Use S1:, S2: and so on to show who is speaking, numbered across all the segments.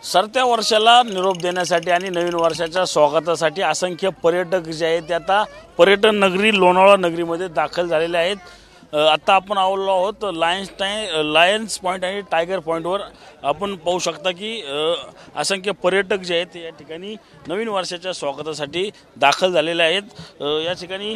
S1: सरत्या वर्षाला निरोप देण्यासाठी आणि नवीन वर्षाच्या स्वागतासाठी असंख्य पर्यटक जे आहेत ते आता पर्यटन नगरी लोणावळा नगरीमध्ये दाखल झालेले आहेत। आता आपण आलो आहोत लायन्स पॉइंट आणि टायगर पॉइंटवर। आपण पाहू शकता की असंख्य पर्यटक जे आहेत या ठिकाणी नवीन वर्षाच्या स्वागतासाठी दाखल झालेले आहेत। या ठिकाणी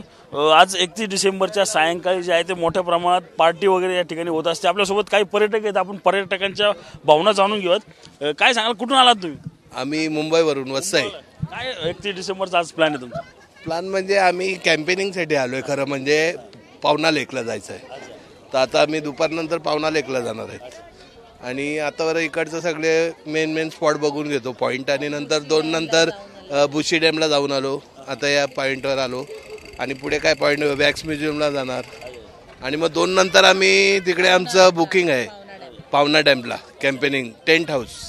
S1: आज 31 डिसेंबरच्या सायंकाळी जे आहे ते मोठ्या प्रमाणात पार्टी वगैरे या ठिकाणी होत असते। आपल्यासोबत काही पर्यटक आहेत, आपण पर्यटकांच्या भावना जाणून घेऊयात। काय सांगाल, कुठून आलात तुम्ही?
S2: आम्ही मुंबईवरून वसई।
S1: काय 31 डिसेंबरचा आज प्लॅन आहे तुमचा?
S2: प्लॅन म्हणजे आम्ही कॅम्पेनिंगसाठी आलोय, खरं म्हणजे पावना लेकला जायचं आहे। तर आता आम्ही दुपारनंतर पावना लेकला जाणार आहेत आणि आता इकडचं सगळे मेन स्पॉट बघून घेतो पॉईंट, आणि नंतर 2 नंतर बुशी डॅमला जाऊन आलो। आता या पॉईंटवर आलो आणि पुढे काय पॉईंट वॅक्स म्युझियमला जाणार आणि मग 2 नंतर आम्ही तिकडे आमचं बुकिंग आहे पावना डॅमला कॅम्पेनिंग टेंट हाऊस।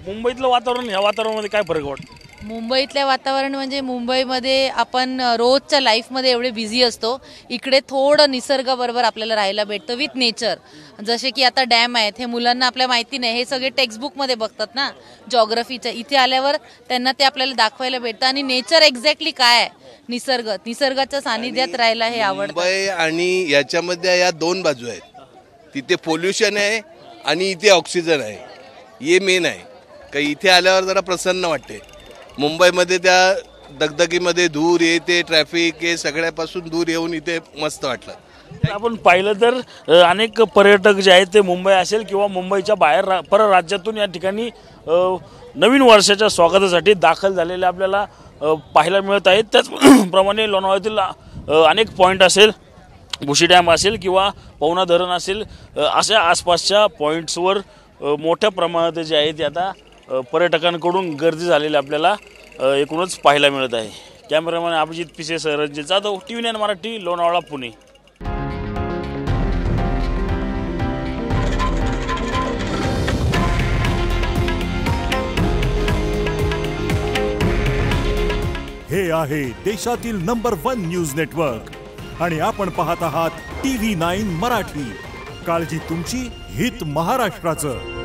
S1: मुंबईतलं वातावरण ह्या वातावरणामध्ये काय फरक वाटतो?
S3: मुंबईतल्या वातावरण म्हणजे मुंबईमध्ये आपण रोजच्या लाईफमध्ये एवढे बिझी असतो, इकडे थोडं निसर्गाबरोबर आपल्याला राहायला भेटतं विथ नेचर। जसे की आता डॅम आहेत, हे मुलांना आपल्या माहिती नाही, हे सगळे टेक्स्टबुकमध्ये बघतात ना जॉग्रफीचं। इथे आल्यावर त्यांना ते आपल्याला दाखवायला भेटतं आणि नेचर एक्झॅक्टली काय आहे, निसर्गाच्या सानिध्यात राहायला हे आवडतं।
S2: मुंबई आणि याच्यामध्ये या 2 बाजू आहेत, तिथे पोल्युशन आहे आणि इथे ऑक्सिजन आहे। हे मेन आहे का इथे आल्यावर जरा प्रसन्न वाटते। मुंबईमध्ये त्या दगदगीमध्ये धूर येते, ट्रॅफिक हे सगळ्यापासून दूर येऊन इथे मस्त वाटलं।
S1: आपण पाहिलं तर अनेक पर्यटक जे आहेत ते मुंबई असेल किंवा मुंबईच्या बाहेर परराज्यातून या ठिकाणी नवीन वर्षाच्या स्वागतासाठी दाखल झालेले आपल्याला पाहायला मिळत आहेत। त्याचप्रमाणे लोणावळ्यातील अनेक पॉईंट असेल, बुशी डॅम असेल किंवा पवना धरण असेल, अशा आसपासच्या पॉईंट्सवर मोठ्या प्रमाणात जे आहे ते आता पर्यटकांकडून गर्दी झालेली आपल्याला एकूणच पाहायला मिळत आहे। कॅमेरामॅन अभिजित पिसे सह रंजित जाधव, TV9 मराठी, लोणावळा, पुणे।
S4: हे आहे देशातील नंबर 1 न्यूज नेटवर्क आणि आपण पाहत आहात TV9 मराठी। काळजी तुमची, हित महाराष्ट्राचं।